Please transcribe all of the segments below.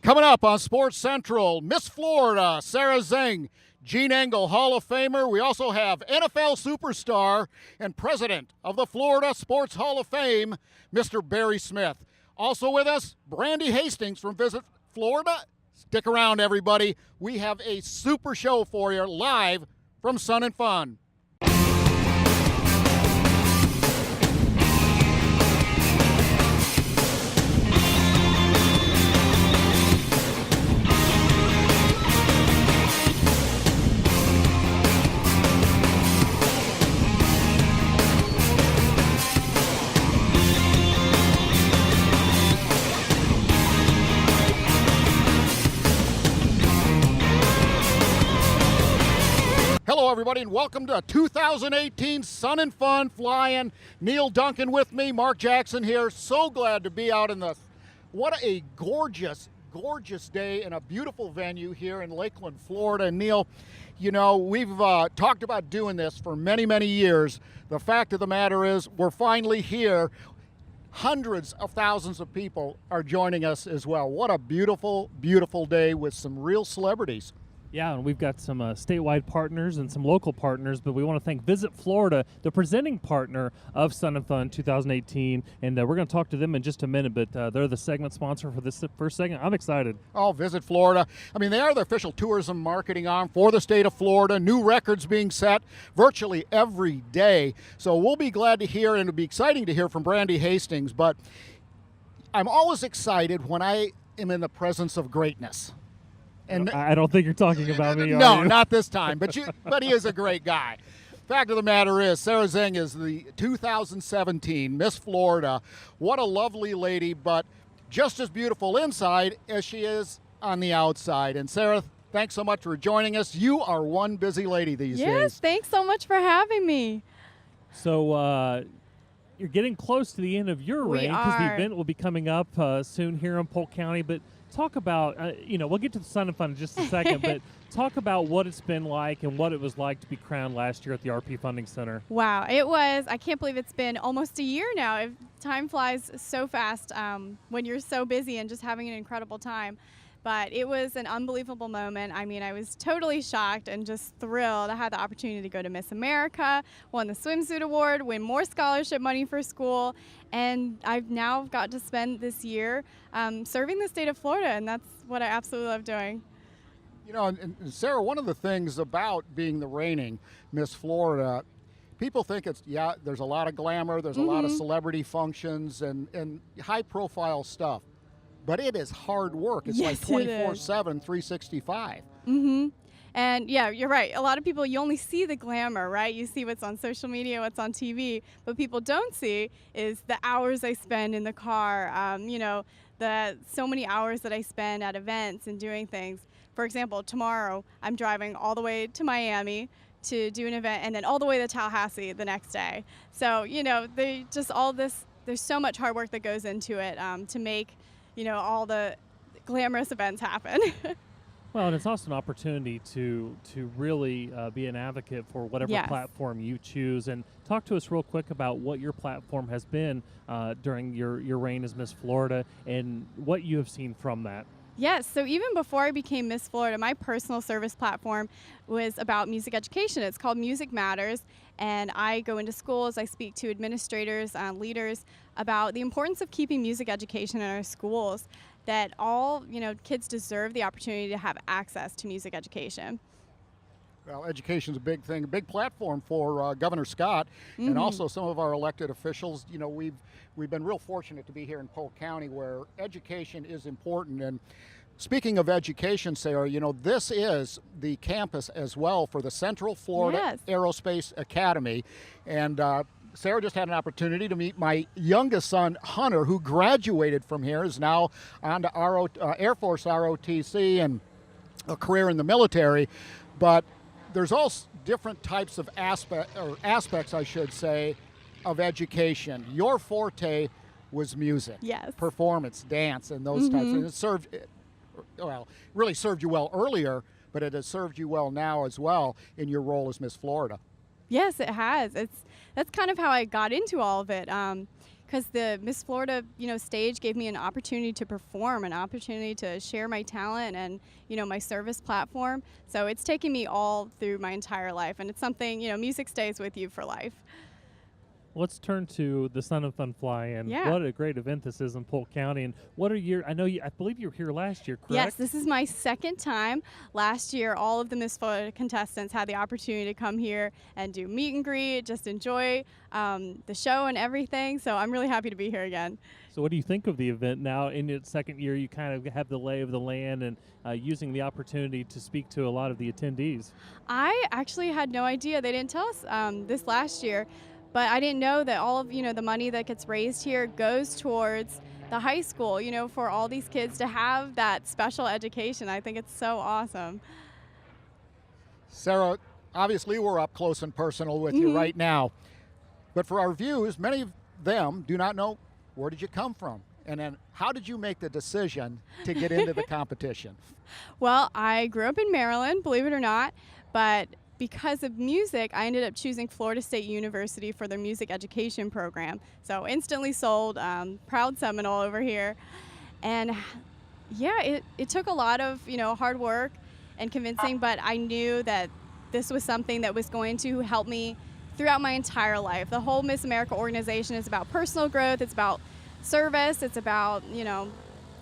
Coming up on Sports Central, Miss Florida, Sara Zeng, Gene Engle, Hall of Famer. We also have NFL superstar and president of the Florida Sports Hall of Fame, Mr. Barry Smith. Also with us, Brandy Hastings from Visit Florida. Stick around, everybody. We have a super show for you live from Sun and Fun. Hello, everybody, and welcome to 2018 Sun and Fun Flying. Neal Duncan with me, Mark Jackson here. So glad to be out in the, what a gorgeous, gorgeous day in a beautiful venue here in Lakeland, Florida. And Neal, you know, we've talked about doing this for many, many years. The fact of the matter is we're finally here. Hundreds of thousands of people are joining us as well. What a beautiful, beautiful day with some real celebrities. Yeah, and we've got some statewide partners and some local partners, but we want to thank Visit Florida, the presenting partner of Sun and Fun 2018, and we're going to talk to them in just a minute, but they're the segment sponsor for this first segment. I'm excited. Oh, Visit Florida. I mean, they are the official tourism marketing arm for the state of Florida. New records being set virtually every day. So we'll be glad to hear, and it'll be exciting to hear from Brandy Hastings, but I'm always excited when I am in the presence of greatness. And I don't think you're talking about me. No, not this time. But he is a great guy. Fact of the matter is, Sara Zeng is the 2017 Miss Florida. What a lovely lady, but just as beautiful inside as she is on the outside. And Sara, thanks so much for joining us. You are one busy lady these days. Yes, thanks so much for having me. So you're getting close to the end of your reign because the event will be coming up soon here in Polk County. But talk about, we'll get to the Sun and Fun in just a second, but talk about what it's been like and what it was like to be crowned last year at the RP Funding Center. Wow, it was. I can't believe it's been almost a year now. Time flies so fast when you're so busy and just having an incredible time. But it was an unbelievable moment. I mean, I was totally shocked and just thrilled. I had the opportunity to go to Miss America, won the swimsuit award, win more scholarship money for school, and I've now got to spend this year serving the state of Florida, and that's what I absolutely love doing. You know, and Sara, one of the things about being the reigning Miss Florida, people think it's, there's a lot of glamour, there's a lot of celebrity functions and high-profile stuff. But it is hard work. It's like 24/7, 365. And yeah, you're right. A lot of people, you only see the glamour, right? You see what's on social media, what's on TV. What people don't see is the hours I spend in the car, the so many hours that I spend at events and doing things. For example, tomorrow I'm driving all the way to Miami to do an event and then all the way to Tallahassee the next day. So, they just all this, there's so much hard work that goes into it to make all the glamorous events happen. Well, and it's also an opportunity to really be an advocate for whatever platform you choose. And talk to us real quick about what your platform has been during your reign as Miss Florida and what you have seen from that. Yes, so even before I became Miss Florida, my personal service platform was about music education. It's called Music Matters, and I go into schools, I speak to administrators, leaders about the importance of keeping music education in our schools, that all kids deserve the opportunity to have access to music education. Well, education's a big thing, a big platform for Governor Scott and also some of our elected officials. You know, we've been real fortunate to be here in Polk County where education is important. And speaking of education, Sara, this is the campus as well for the Central Florida Aerospace Academy. And Sara just had an opportunity to meet my youngest son, Hunter, who graduated from here, is now on to Air Force ROTC and a career in the military. But there's all different types of aspects, I should say, of education. Your forte was music, performance, dance, and those types. And it really served you well earlier, but it has served you well now as well in your role as Miss Florida. Yes, it has. That's kind of how I got into all of it. because the Miss Florida, stage gave me an opportunity to perform, an opportunity to share my talent and, my service platform. So it's taken me all through my entire life, and it's something, music stays with you for life. Let's turn to the Sun and Fun Fly, and what a great event this is in Polk County. And what are I believe you were here last year, correct? Yes, this is my second time. Last year, all of the Miss Florida contestants had the opportunity to come here and do meet and greet, just enjoy the show and everything. So I'm really happy to be here again. So what do you think of the event now? In its second year, you kind of have the lay of the land and using the opportunity to speak to a lot of the attendees. I actually had no idea. They didn't tell us this last year. But I didn't know that all of, the money that gets raised here goes towards the high school, for all these kids to have that special education. I think it's so awesome. Sara, obviously we're up close and personal with you right now. But for our viewers, many of them do not know, where did you come from? And then how did you make the decision to get into the competition? Well, I grew up in Maryland, believe it or not, but because of music, I ended up choosing Florida State University for their music education program. So instantly sold, proud Seminole over here. And yeah, it took a lot of, hard work and convincing, but I knew that this was something that was going to help me throughout my entire life. The whole Miss America organization is about personal growth, it's about service, it's about,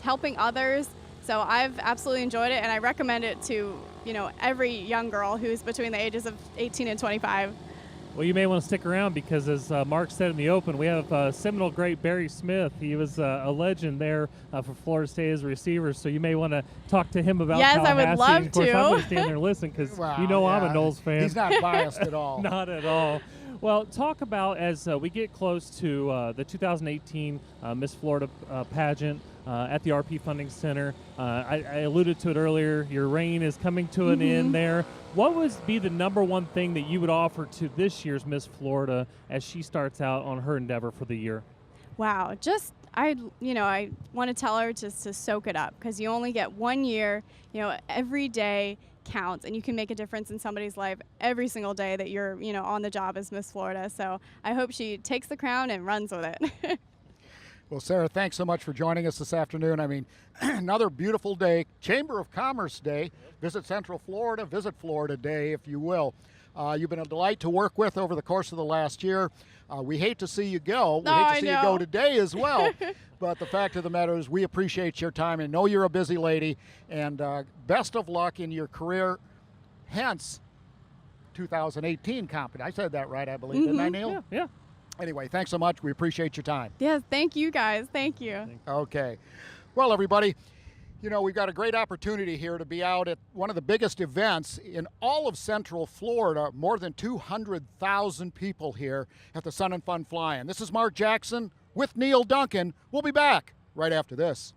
helping others. So I've absolutely enjoyed it, and I recommend it to every young girl who's between the ages of 18 and 25. Well, you may want to stick around because, as Mark said in the open, we have Seminole great Barry Smith. He was a legend there for Florida State as a receiver, so you may want to talk to him about Yes, I would love of course, to. I'm going to stand there and listen because I'm a Knowles fan. He's not biased at all. Not at all. Well, talk about, as we get close to the 2018 Miss Florida pageant at the RP Funding Center. I alluded to it earlier. Your reign is coming to an end there. What would be the number one thing that you would offer to this year's Miss Florida as she starts out on her endeavor for the year? Wow, I want to tell her just to soak it up, because you only get 1 year. Every day counts, and you can make a difference in somebody's life every single day that you're, on the job as Miss Florida. So I hope she takes the crown and runs with it. Well, Sara, thanks so much for joining us this afternoon. I mean, another beautiful day, Chamber of Commerce Day. Visit Central Florida, visit Florida Day, if you will. You've been a delight to work with over the course of the last year. We hate to see you go. We hate to see you go today as well. But the fact of the matter is we appreciate your time and know you're a busy lady. And best of luck in your career, hence 2018 competition. I said that right, I believe. Didn't I, Neil? Yeah. Anyway, thanks so much. We appreciate your time. Yes, thank you guys. Thank you. Okay. Well, everybody, we've got a great opportunity here to be out at one of the biggest events in all of Central Florida. More than 200,000 people here at the Sun and Fun Fly-In. This is Mark Jackson with Neal Duncan. We'll be back right after this.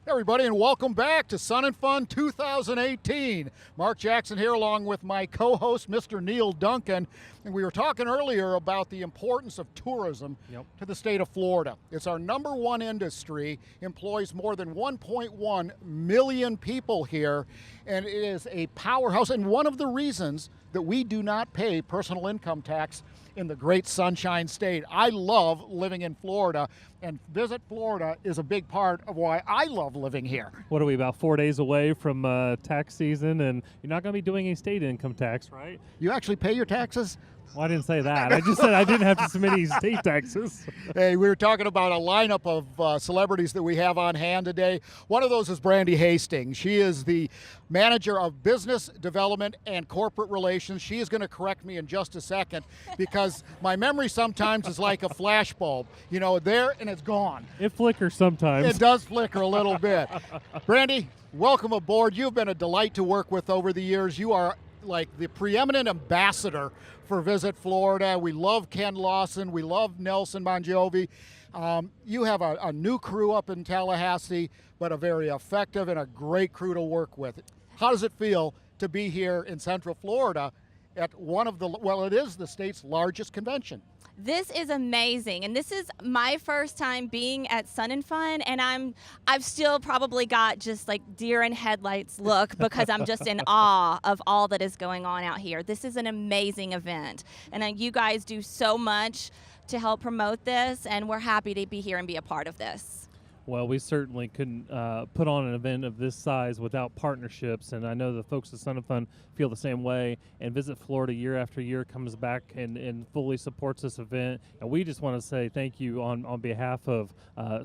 Everybody, and welcome back to Sun and Fun 2018. Mark Jackson here along with my co-host, Mr. Neal Duncan. And we were talking earlier about the importance of tourism to the state of Florida. It's our number one industry, employs more than 1.1 million people here, and it is a powerhouse. And one of the reasons that we do not pay personal income tax in the great Sunshine State. I love living in Florida, and Visit Florida is a big part of why I love living here. What are we, about 4 days away from tax season, and you're not going to be doing any state income tax, right? You actually pay your taxes? Well, I didn't say that. I just said I didn't have to submit any state taxes. Hey, we were talking about a lineup of celebrities that we have on hand today. One of those is Brandy Hastings. She is the manager of business development and corporate relations. She is going to correct me in just a second because my memory sometimes is like a flashbulb. You know, there and it's gone. It flickers sometimes. It does flicker a little bit. Brandy, welcome aboard. You've been a delight to work with over the years. You are like the preeminent ambassador for Visit Florida. We love Ken Lawson. We love Nelson Monjovi. You have a new crew up in Tallahassee, but a very effective and a great crew to work with. How does it feel to be here in Central Florida at one of the, well, it is the state's largest convention? This is amazing, and this is my first time being at Sun and Fun, and I've still probably got just like deer in headlights look because I'm just in awe of all that is going on out here. This is an amazing event, and you guys do so much to help promote this, and we're happy to be here and be a part of this. Well, we certainly couldn't put on an event of this size without partnerships, and I know the folks at Sun and Fun feel the same way, and Visit Florida year after year comes back and fully supports this event, and we just want to say thank you on behalf of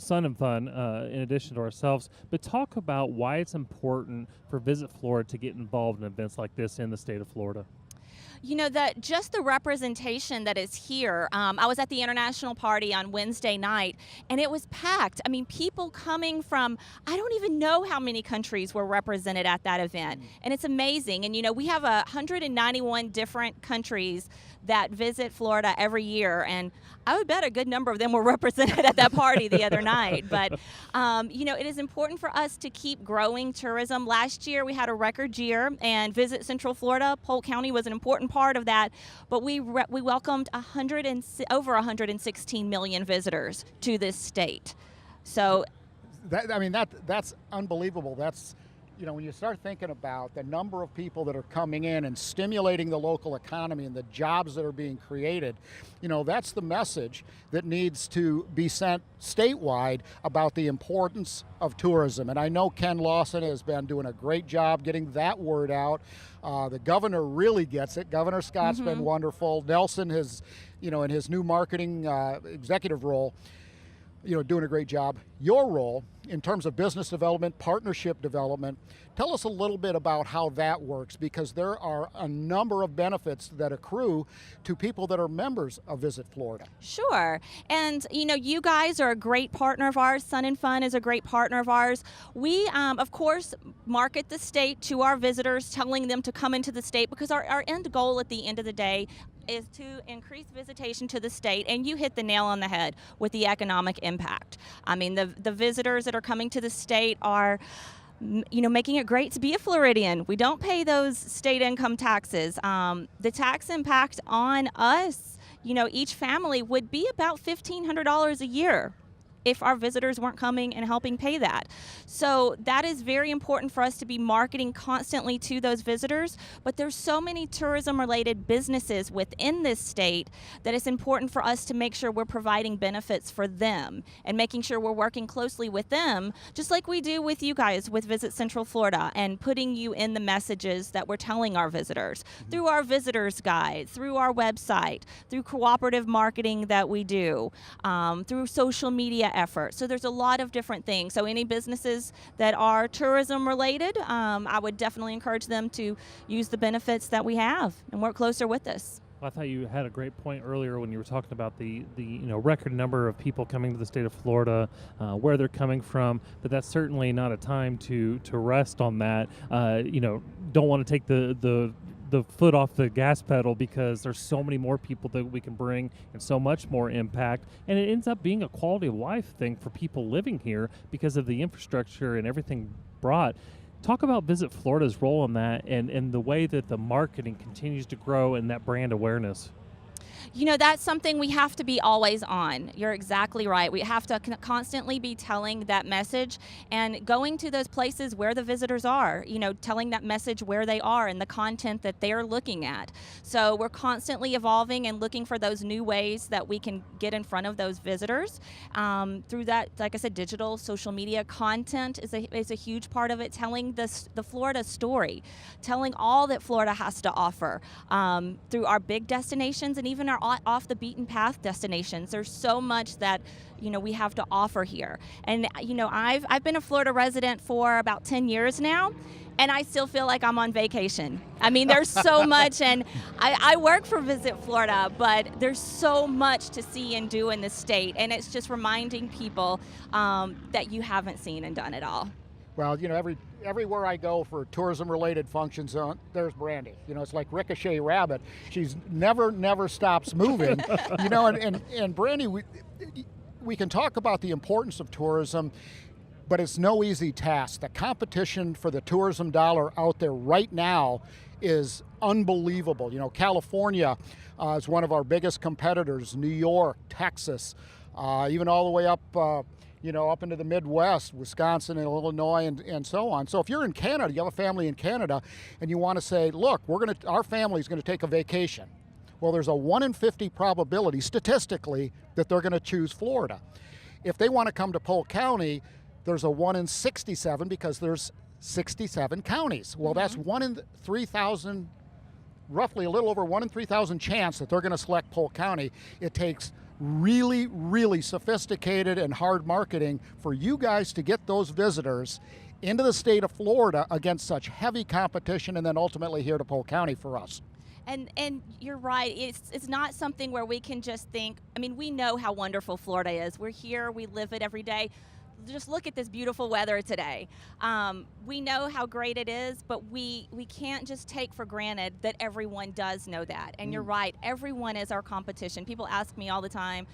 Sun and Fun in addition to ourselves, but talk about why it's important for Visit Florida to get involved in events like this in the state of Florida. You know, that just the representation that is here. I was at the international party on Wednesday night, and it was packed. I mean, people coming from, I don't even know how many countries were represented at that event, and it's amazing. And, you know, we have 191 different countries that visit Florida every year, and I would bet a good number of them were represented at that party the other night. But, you know, it is important for us to keep growing tourism. Last year, we had a record year, and Visit Central Florida, Polk County was an important part of that, but we welcomed over 116 million visitors to this state. So, that's unbelievable. That's, you know, when you start thinking about the number of people that are coming in and stimulating the local economy and the jobs that are being created, you know, that's the message that needs to be sent statewide about the importance of tourism. And I know Ken Lawson has been doing a great job getting that word out. The governor really gets it. Governor Scott's been wonderful. Nelson has, you know, in his new marketing executive role, you know, doing a great job. Your role in terms of business development, partnership development, tell us a little bit about how that works, because there are a number of benefits that accrue to people that are members of Visit Florida. Sure. And, you know, you guys are a great partner of ours. Sun and Fun is a great partner of ours. We, of course, market the state to our visitors, telling them to come into the state, because our end goal at the end of the day is to increase visitation to the state, and you hit the nail on the head with the economic impact. I mean, the visitors that are coming to the state are, you know, making it great to be a Floridian. We don't pay those state income taxes. The tax impact on us, you know, each family would be about $1,500 a year if our visitors weren't coming and helping pay that. So that is very important for us to be marketing constantly to those visitors. But there's so many tourism-related businesses within this state that it's important for us to make sure we're providing benefits for them and making sure we're working closely with them, just like we do with you guys with Visit Central Florida, and putting you in the messages that we're telling our visitors through our visitors guide, through our website, through cooperative marketing that we do, through social media efforts. So there's a lot of different things. So any businesses that are tourism related, I would definitely encourage them to use the benefits that we have and work closer with us. I thought you had a great point earlier when you were talking about the you know, record number of people coming to the state of Florida, where they're coming from, but that's certainly not a time to rest on that. You know, don't want to take the foot off the gas pedal, because there's so many more people that we can bring and so much more impact, and it ends up being a quality of life thing for people living here because of the infrastructure and everything brought. Talk about Visit Florida's role in that, and the way that the marketing continues to grow and that brand awareness. You know, that's something we have to be always on. You're exactly right. We have to constantly be telling that message and going to those places where the visitors are, you know, telling that message where they are and the content that they're looking at. So we're constantly evolving and looking for those new ways that we can get in front of those visitors. Through that, like I said, digital, social media content is a huge part of it, telling the Florida story, telling all that Florida has to offer through our big destinations and even our off the beaten path destinations. There's so much that, you know, we have to offer here. And, you know, I've been a Florida resident for about 10 years now, and I still feel like I'm on vacation. I mean, there's so much, and I work for Visit Florida, but there's so much to see and do in the state, and it's just reminding people that you haven't seen and done it all. Well, you know, everywhere I go for tourism-related functions, there's Brandy. You know, it's like Ricochet Rabbit. She's never stops moving. You know, and Brandy, we can talk about the importance of tourism, but it's no easy task. The competition for the tourism dollar out there right now is unbelievable. You know, California is one of our biggest competitors, New York, Texas, even all the way up you know, up into the Midwest, Wisconsin and Illinois and so on. So if you're in Canada, you have a family in Canada, and you want to say, look, our family's going to take a vacation. Well, there's a 1 in 50 probability, statistically, that they're going to choose Florida. If they want to come to Polk County, there's a 1 in 67 because there's 67 counties. Well, that's 1 in 3,000, roughly a little over 1 in 3,000 chance that they're going to select Polk County. It takes really sophisticated and hard marketing for you guys to get those visitors into the state of Florida against such heavy competition, and then ultimately here to Polk County for us. And you're right. It's not something where we can just think. I mean, we know how wonderful Florida is. We're here. We live it every day. Just look at this beautiful weather today. We know how great it is, but we can't just take for granted that everyone does know that. And you're right, everyone is our competition. People ask me all the time,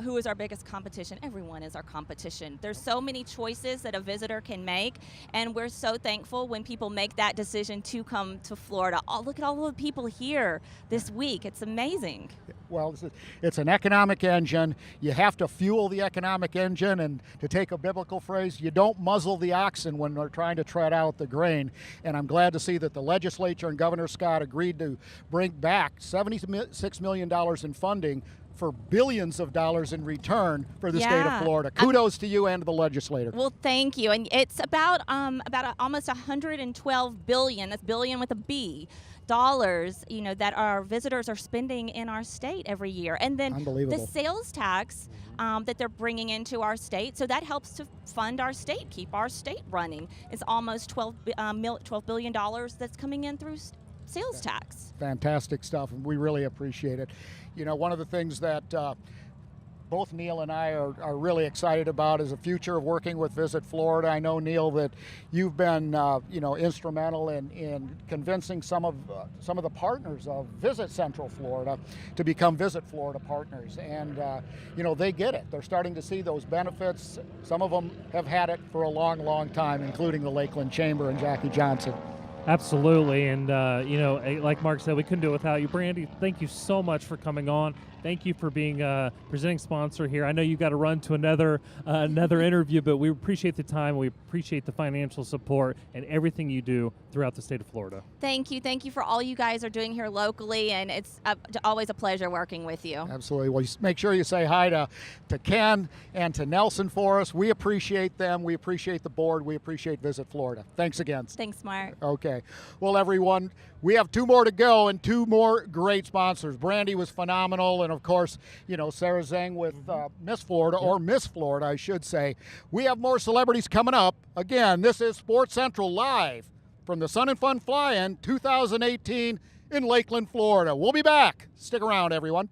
who is our biggest competition? Everyone is our competition. There's so many choices that a visitor can make, and we're so thankful when people make that decision to come to Florida. Oh, look at all the people here this week. It's amazing. Well, it's an economic engine. You have to fuel the economic engine, and to take a biblical phrase, you don't muzzle the oxen when they're trying to tread out the grain. And I'm glad to see that the legislature and Governor Scott agreed to bring back $76 million in funding for billions of dollars in return for the state of Florida. Kudos to you and to the legislature. Well, thank you. And it's about almost $112 billion. That's billion with a B. Dollars, you know, that our visitors are spending in our state every year. And then the sales tax that they're bringing into our state, so that helps to fund our state, keep our state running. It's almost $12 billion that's coming in through sales tax. Fantastic stuff, and we really appreciate it. You know, one of the things that both Neal and I are really excited about is the future of working with Visit Florida. I know, Neal, that you've been you know, instrumental in convincing some of the partners of Visit Central Florida to become Visit Florida partners, and you know, they get it. They're starting to see those benefits. Some of them have had it for a long time, including the Lakeland Chamber and Jackie Johnson. Absolutely, and you know, like Mark said, we couldn't do it without you. Brandy, thank you so much for coming on. Thank you for being a presenting sponsor here. I know you got to run to another interview, but we appreciate the time. We appreciate the financial support and everything you do throughout the state of Florida. Thank you. Thank you for all you guys are doing here locally, and it's always a pleasure working with you. Absolutely. Well, make sure you say hi to Ken and to Nelson for us. We appreciate them. We appreciate the board. We appreciate Visit Florida. Thanks again. Thanks, Mark. Okay. Well, everyone, we have 2 more to go and 2 more great sponsors. Brandy was phenomenal, and of course, you know, Sara Zeng with Miss Florida, or Miss Florida, I should say. We have more celebrities coming up. Again, this is Sports Central live from the Sun and Fun Fly-In 2018 in Lakeland, Florida. We'll be back. Stick around, everyone.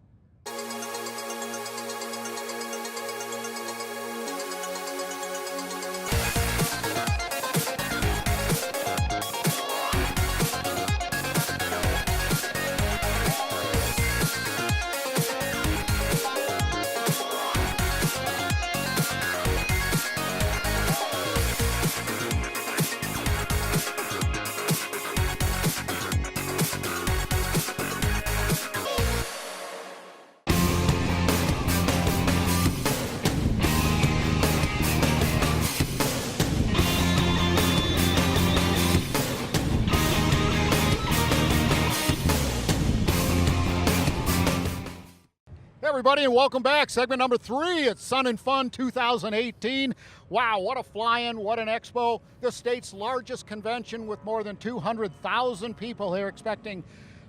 everybody, and welcome back. Segment number 3 at Sun and Fun 2018. Wow, what a fly-in, what an expo. The state's largest convention with more than 200,000 people here, expecting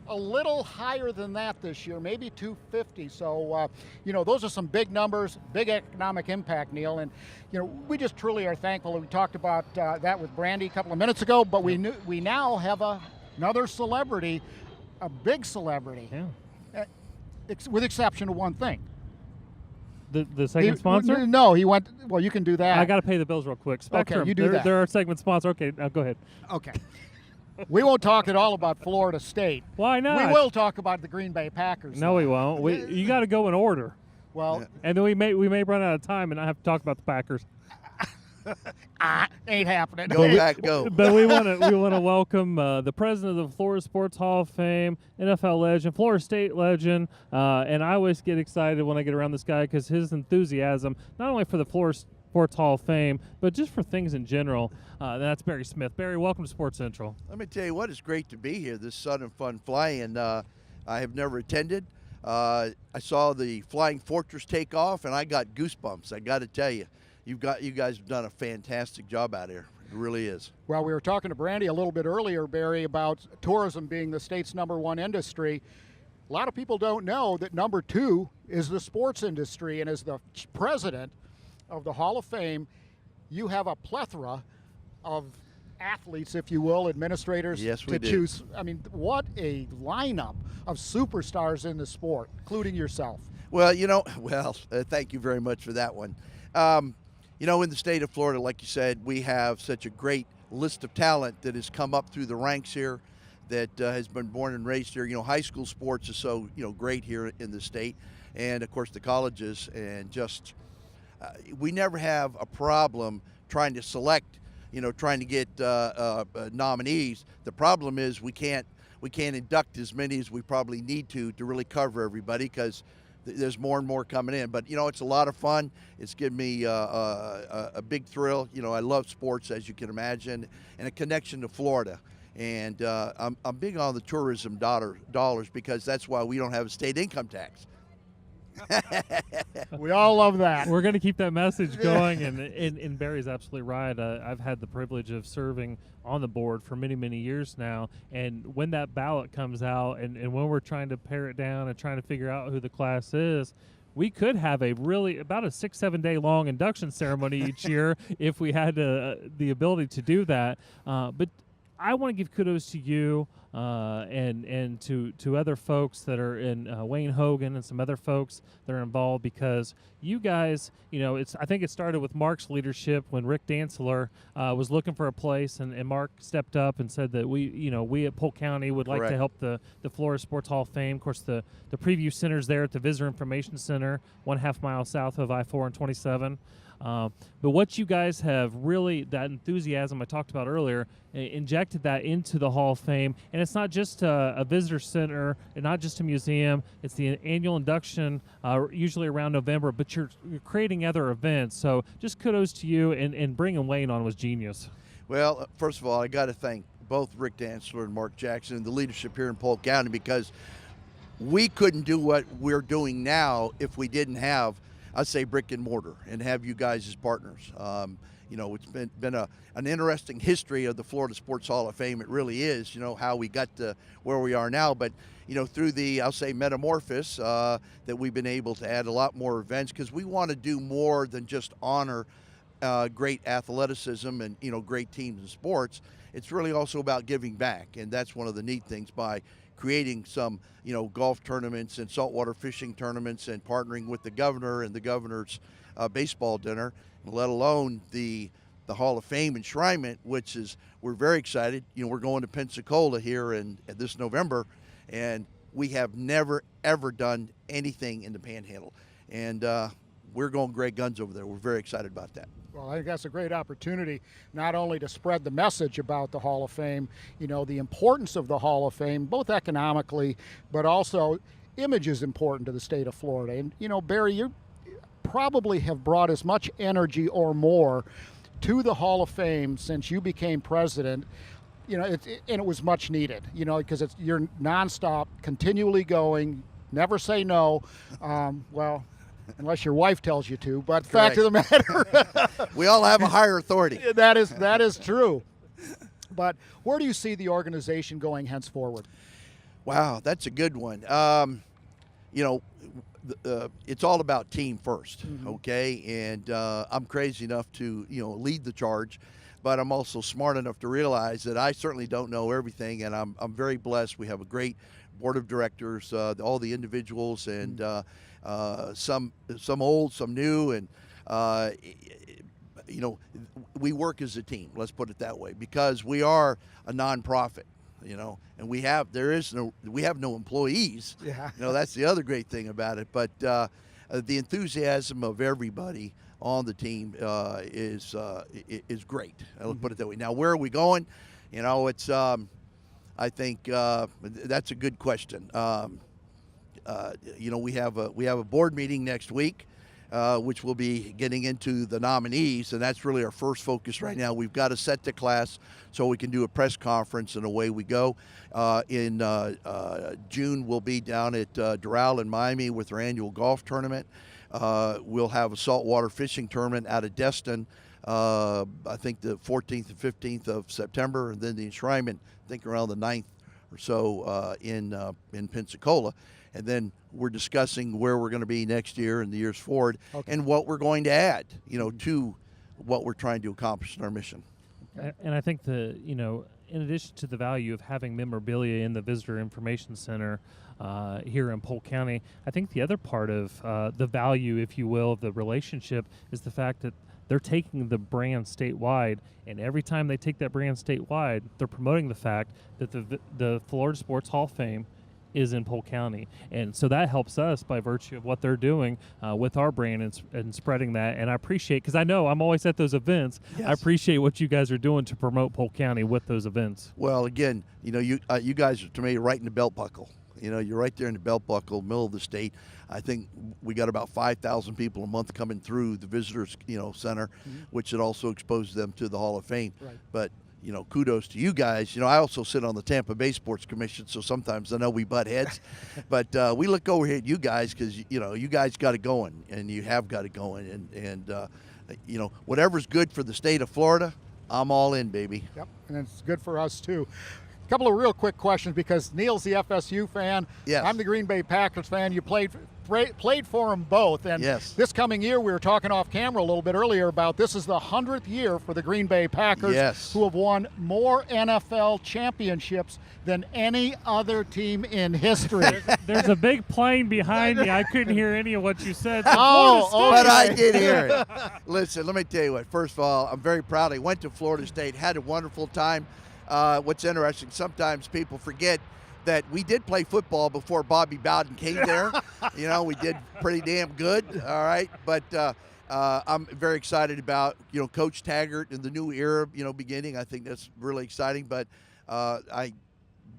a little higher than that this year, maybe 250. So, those are some big numbers, big economic impact, Neil. And, we just truly are thankful. We talked about that with Brandy a couple of minutes ago, but we now have another celebrity, a big celebrity. Yeah. With exception of one thing. The segment sponsor? No, he went. Well, you can do that. I got to pay the bills real quick. Spectrum. Okay, you do that. They're our segment sponsor. Okay, now go ahead. Okay. We won't talk at all about Florida State. Why not? We will talk about the Green Bay Packers. No, we won't. You got to go in order. Well, and then we may run out of time, and I have to talk about the Packers. Ain't happening. Go. But we want to welcome the president of the Florida Sports Hall of Fame, NFL legend, Florida State legend, and I always get excited when I get around this guy because his enthusiasm, not only for the Florida Sports Hall of Fame, but just for things in general. That's Barry Smith. Barry, welcome to Sports Central. Let me tell you what, it's great to be here. This Sun and Fun fly-in. I have never attended. I saw the Flying Fortress take off, and I got goosebumps. I got to tell you. You guys have done a fantastic job out here. It really is. Well, we were talking to Brandy a little bit earlier, Barry, about tourism being the state's #1 industry. A lot of people don't know that number 2 is the sports industry, and as the president of the Hall of Fame, you have a plethora of athletes, if you will, administrators to choose. I mean, what a lineup of superstars in the sport, including yourself. Well, thank you very much for that one. In the state of Florida, like you said, we have such a great list of talent that has come up through the ranks here, that has been born and raised here. High school sports is so, great here in the state, and of course the colleges, and just we never have a problem trying to select, trying to get nominees. The problem is we can't induct as many as we probably need to really cover everybody, because there's more and more coming in. But, it's a lot of fun. It's given me a big thrill. I love sports, as you can imagine, and a connection to Florida. And I'm big on the tourism dollars, because that's why we don't have a state income tax. We all love that. We're going to keep that message going, and Barry's absolutely right. I've had the privilege of serving on the board for many, many years now, and when that ballot comes out and when we're trying to pare it down and trying to figure out who the class is, we could have about a 6-7 day long induction ceremony each year if we had the ability to do that. But I want to give kudos to you and to other folks that are in Wayne Hogan and some other folks that are involved, because you guys, I think it started with Mark's leadership when Rick Dantzler was looking for a place, and Mark stepped up and said that we at Polk County would like to help the Florida Sports Hall of Fame. Of course, the preview center's there at the Visitor Information Center, 1/2 mile south of I-4 and 27. But what you guys have really, that enthusiasm I talked about earlier, injected that into the Hall of Fame. And it's not just a visitor center and not just a museum. It's the annual induction, usually around November, but you're creating other events. So just kudos to you, and bringing Wayne on was genius. Well, first of all, I got to thank both Rick Dantzler and Mark Jackson and the leadership here in Polk County, because we couldn't do what we're doing now if we didn't have, I'd say, brick and mortar, and have you guys as partners. It's been an interesting history of the Florida Sports Hall of Fame. It really is, how we got to where we are now. But, through the, I'll say, metamorphosis, that we've been able to add a lot more events, because we want to do more than just honor great athleticism and, great teams in sports. It's really also about giving back, and that's one of the neat things by creating some, golf tournaments and saltwater fishing tournaments, and partnering with the governor and the governor's baseball dinner, let alone the Hall of Fame enshrinement, which is, we're very excited. We're going to Pensacola here in this November, and we have never, ever done anything in the Panhandle. And we're going great guns over there. We're very excited about that. Well, I think that's a great opportunity, not only to spread the message about the Hall of Fame, the importance of the Hall of Fame, both economically, but also image is important to the state of Florida. And, Barry, you probably have brought as much energy or more to the Hall of Fame since you became president. And it was much needed, because you're nonstop, continually going, Never say no. Well, unless your wife tells you to. But fact of the matter, we all have a higher authority. that is true. But where do you see the organization going henceforward? Wow, that's a good one. It's all about team first, okay? And I'm crazy enough to, lead the charge, but I'm also smart enough to realize that I certainly don't know everything, and I'm very blessed. We have a great board of directors, all the individuals, and some old, some new, and we work as a team. Let's put it that way, because we are a nonprofit. And we have no employees. Yeah. That's the other great thing about it. But the enthusiasm of everybody on the team is great. Let's put it that way. Now, where are we going? It's I think that's a good question. We have a board meeting next week. Which will be getting into the nominees, and that's really our first focus right now. We've got to set the class so we can do a press conference, and away we go. In June, we'll be down at Doral in Miami with our annual golf tournament. We'll have a saltwater fishing tournament out of Destin, I think the 14th and 15th of September, and then the enshrinement, I think around the 9th or so in Pensacola. And then we're discussing where we're going to be next year and the years forward, and what we're going to add, to what we're trying to accomplish in our mission. And I think in addition to the value of having memorabilia in the Visitor Information Center here in Polk County, I think the other part of the value, if you will, of the relationship is the fact that they're taking the brand statewide, and every time they take that brand statewide, they're promoting the fact that the Florida Sports Hall of Fame is in Polk County, and so that helps us by virtue of what they're doing with our brand and spreading that. And I appreciate, because I know I'm always at those events. Yes. I appreciate what you guys are doing to promote Polk County with those events. Well, again, you guys are, to me, right in the belt buckle. You're right there in the belt buckle, middle of the state. I think we got about 5,000 people a month coming through the visitors, center, which it also exposes them to the Hall of Fame. Right. But kudos to you guys. I also sit on the Tampa Bay Sports Commission, so sometimes I know we butt heads. But we look over here at you guys because, you guys got it going, and you have got it going. And whatever's good for the state of Florida, I'm all in, baby. Yep, and it's good for us, too. A couple of real quick questions, because Neal's the FSU fan. Yes. I'm the Green Bay Packers fan. You played for them both. And yes. This coming year, we were talking off camera a little bit earlier about this is the 100th year for the Green Bay Packers, yes. who have won more NFL championships than any other team in history. There's a big plane behind me. I couldn't hear any of what you said. But I did hear it. Listen, let me tell you what. First of all, I'm very proud. I went to Florida State, had a wonderful time. What's interesting, sometimes people forget that we did play football before Bobby Bowden came there. We did pretty damn good, all right? But I'm very excited about, Coach Taggart and the new era, beginning. I think that's really exciting. But I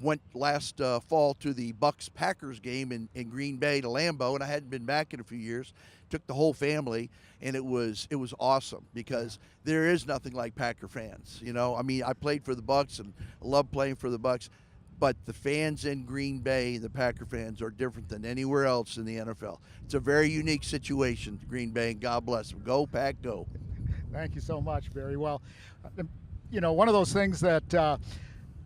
went last fall to the Bucs-Packers game in Green Bay to Lambeau, and I hadn't been back in a few years. Took the whole family, and it was awesome, because there is nothing like Packer fans. I played for the Bucs and love playing for the Bucs, but the fans in Green Bay, the Packer fans, are different than anywhere else in the NFL. It's a very unique situation, Green Bay, and God bless them. Go Pack, go. Thank you so much. Very well. One of those things that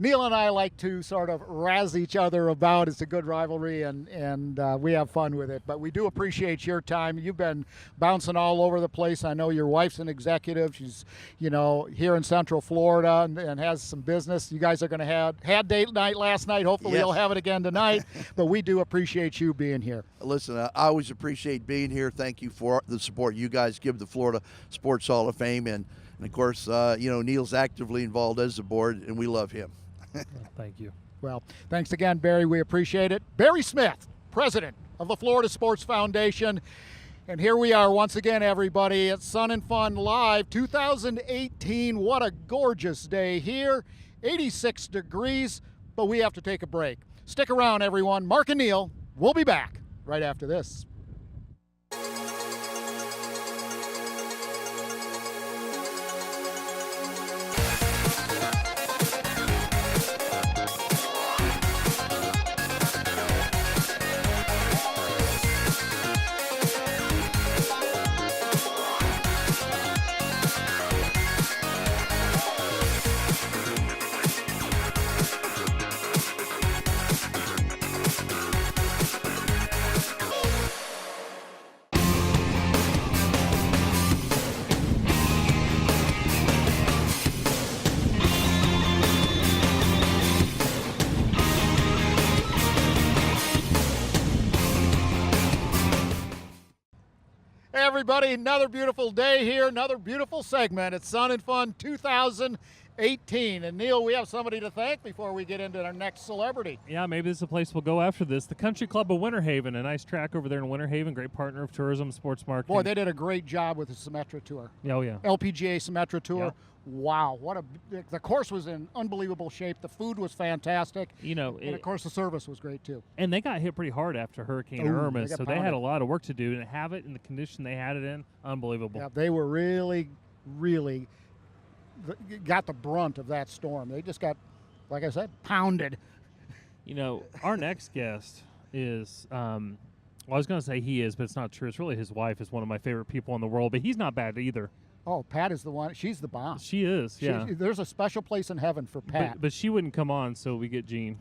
Neal and I like to sort of razz each other about. It's a good rivalry, and we have fun with it. But we do appreciate your time. You've been bouncing all over the place. I know your wife's an executive. She's, here in Central Florida and has some business. You guys are going to had date night last night. Hopefully, yes. You'll have it again tonight. But we do appreciate you being here. Listen, I always appreciate being here. Thank you for the support you guys give the Florida Sports Hall of Fame. And of course, Neal's actively involved as the board, and we love him. Thank you. Well, thanks again, Barry. We appreciate it. Barry Smith, president of the Florida Sports Foundation. And here we are once again, everybody, at Sun and Fun Live 2018. What a gorgeous day here. 86 degrees, but we have to take a break. Stick around, everyone. Mark and Neal, we'll be back right after this. everybody. Another beautiful day here, another beautiful segment at Sun and Fun 2018. And Neil, we have somebody to thank before we get into our next celebrity. Yeah, maybe this is a place we'll go after this. The Country Club of Winter Haven, a nice track over there in Winter Haven, great partner of tourism, sports marketing. Boy, they did a great job with the Symetra Tour. Oh, yeah. LPGA Symetra Tour. Yeah. Wow, the course was in unbelievable shape. The food was fantastic. You know, and of course the service was great too. And they got hit pretty hard after Hurricane Irma, so they had a lot of work to do, and to have it in the condition they had it in, unbelievable. Yeah, they were really got the brunt of that storm. They just got, like I said, pounded. You know, our next guest is, well, I was going to say he is, but it's not true. It's really his wife is one of my favorite people in the world, but he's not bad either. Oh, Pat is the one. She's the bomb. She is, yeah. There's a special place in heaven for Pat. But she wouldn't come on, so we get Gene.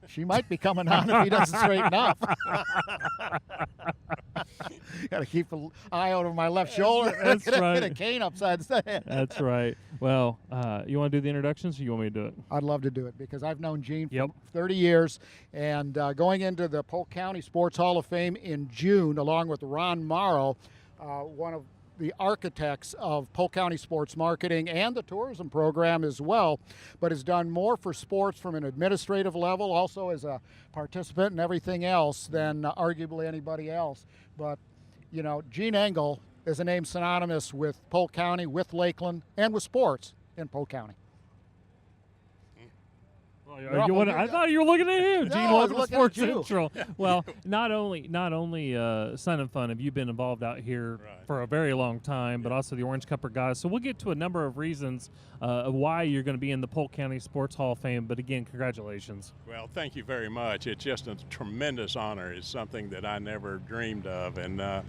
She might be coming on if he doesn't straighten up. Got to keep an eye out over my left shoulder. That's right. Get a cane upside the head. That's right. Well, you want to do the introductions, or you want me to do it? I'd love to do it because I've known Gene for 30 years. And going into the Polk County Sports Hall of Fame in June, along with Ron Morrow, one of the architects of Polk County sports marketing and the tourism program as well, but has done more for sports from an administrative level, also as a participant and everything else than arguably anybody else. But, you know, Gene Engle is a name synonymous with Polk County, with Lakeland, and with sports in Polk County. I thought you were looking at him. Gene, welcome to Sports at Central. Well, not only Sun and Fun have you been involved out here for a very long time, but also the Orange Cup Regatta. So we'll get to a number of reasons of why you're going to be in the Polk County Sports Hall of Fame. But again, congratulations. Well, thank you very much. It's just a tremendous honor. It's something that I never dreamed of, and I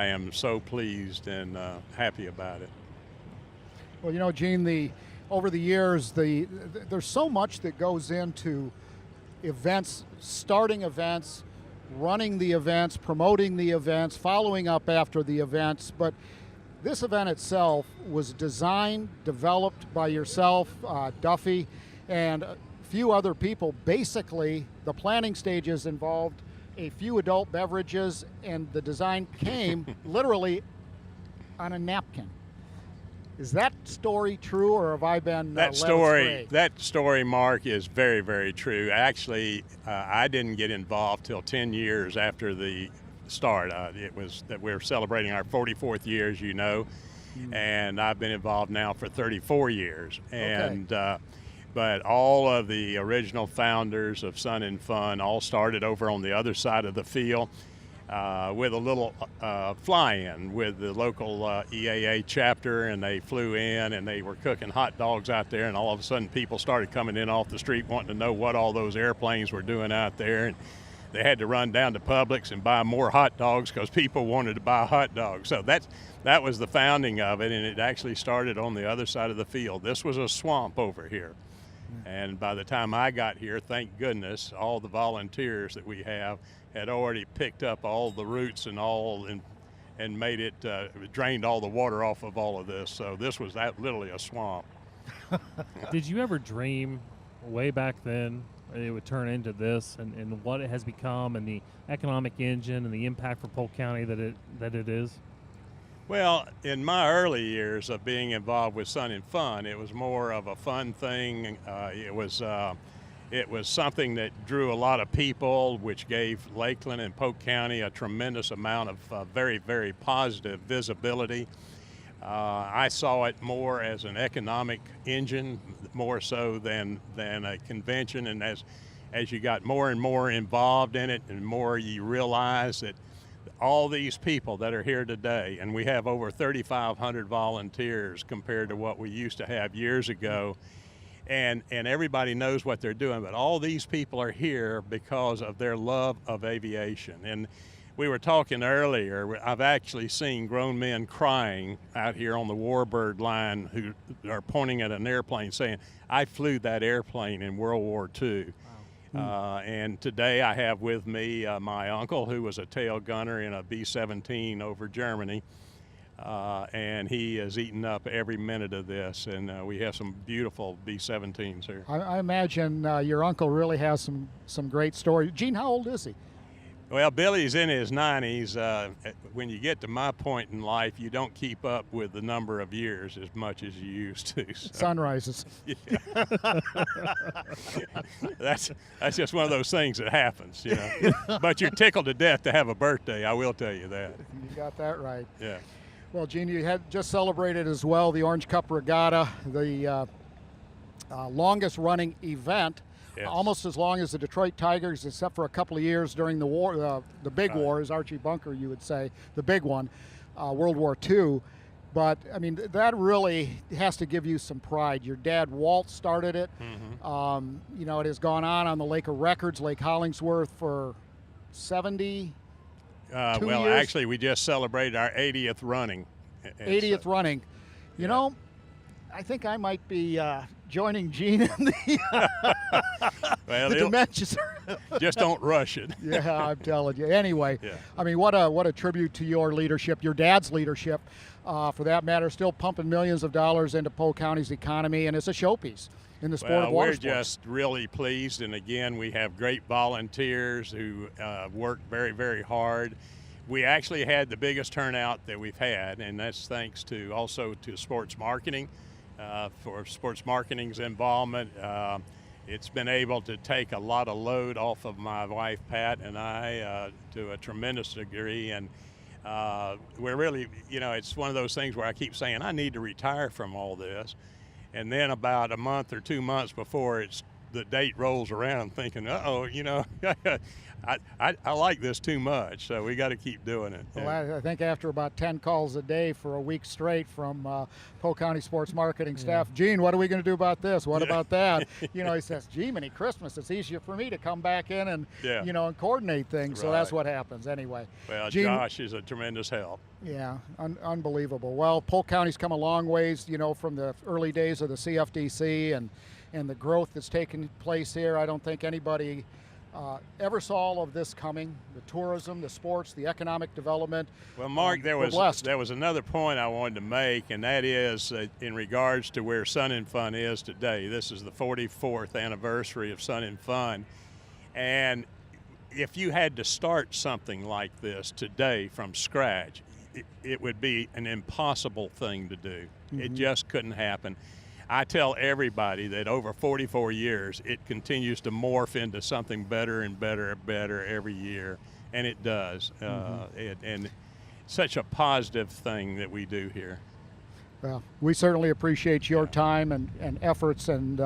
am so pleased and happy about it. Well, you know, Gene, over the years, there's so much that goes into events, starting events, running the events, promoting the events, following up after the events. But this event itself was designed, developed by yourself, Duffy, and a few other people. Basically, the planning stages involved a few adult beverages, and the design came literally on a napkin. Is that story true, or have I been That story, Mark, is very, very true. Actually, I didn't get involved till 10 years after the start. It was that we're celebrating our 44th year, as you know, and I've been involved now for 34 years. And but all of the original founders of Sun and Fun all started over on the other side of the field. With a little fly-in with the local EAA chapter, and they flew in and they were cooking hot dogs out there, and all of a sudden people started coming in off the street wanting to know what all those airplanes were doing out there, and they had to run down to Publix and buy more hot dogs because people wanted to buy hot dogs. So that was the founding of it, and it actually started on the other side of the field. This was a swamp over here. And by the time I got here, thank goodness, all the volunteers that we have had already picked up all the roots and and made it, drained all the water off of all of this. So this was literally a swamp. Did you ever dream way back then it would turn into this, and what it has become, and the economic engine and the impact for Polk County that it is? Well, in my early years of being involved with Sun and Fun, it was more of a fun thing. It was something that drew a lot of people, which gave Lakeland and Polk County a tremendous amount of very, very positive visibility. I saw it more as an economic engine, more so than a convention. And as you got more and more involved in it, and more you realize that all these people that are here today, and we have over 3,500 volunteers compared to what we used to have years ago, and everybody knows what they're doing, but all these people are here because of their love of aviation. And we were talking earlier, I've actually seen grown men crying out here on the Warbird line who are pointing at an airplane saying, "I flew that airplane in World War II." And today I have with me my uncle, who was a tail gunner in a B-17 over Germany, and he has eaten up every minute of this, and we have some beautiful B-17s here. I imagine your uncle really has some great stories. Gene, how old is he? Well, Billy's in his 90s. When you get to my point in life, you don't keep up with the number of years as much as you used to. So. Sunrises. Yeah. That's just one of those things that happens, you know. But you're tickled to death to have a birthday, I will tell you that. You got that right. Yeah. Well, Gene, you had just celebrated as well the Orange Cup Regatta, the longest running event. Yes. Almost as long as the Detroit Tigers, except for a couple of years during the war, the big war, as Archie Bunker, you would say, the big one, World War II. But, I mean, that really has to give you some pride. Your dad, Walt, started it. Mm-hmm. You know, it has gone on the Lake of Records, Lake Hollingsworth, for 70 well, years? actually, we just celebrated our 80th running. 80th running. You know, I think I might be joining Gene in the, well, the dimensions. Just don't rush it. Yeah, I'm telling you. Anyway, yeah. I mean, what a tribute to your leadership, your dad's leadership, for that matter, still pumping millions of dollars into Polk County's economy, and it's a showpiece in the sport of water we're sports. just really pleased, and again, we have great volunteers who work very, very hard. We actually had the biggest turnout that we've had, and that's thanks to also to sports marketing. For sports marketing's involvement, it's been able to take a lot of load off of my wife Pat and I to a tremendous degree, and we're really, you know, it's one of those things where I keep saying I need to retire from all this, and then about a month or 2 months before the date rolls around, I'm thinking, you know, I like this too much, so we got to keep doing it. Well, I think after about 10 calls a day for a week straight from Polk County sports marketing staff, Gene, what are we going to do about this? What about that? You know, he says, gee, many Christmas, it's easier for me to come back in and, you know, and coordinate things. So that's what happens anyway. Well, Gene, Josh is a tremendous help. Yeah, unbelievable. Well, Polk County's come a long ways, you know, from the early days of the CFDC and the growth that's taken place here. I don't think anybody ever saw all of this coming, the tourism, the sports, the economic development. Well, Mark, there was another point I wanted to make, and that is in regards to where Sun and Fun is today. This is the 44th anniversary of Sun and Fun, and if you had to start something like this today from scratch, it would be an impossible thing to do. Mm-hmm. It just couldn't happen. I tell everybody that over 44 years, it continues to morph into something better and better and better every year, and it does. And such a positive thing that we do here. Well, we certainly appreciate your time and efforts, and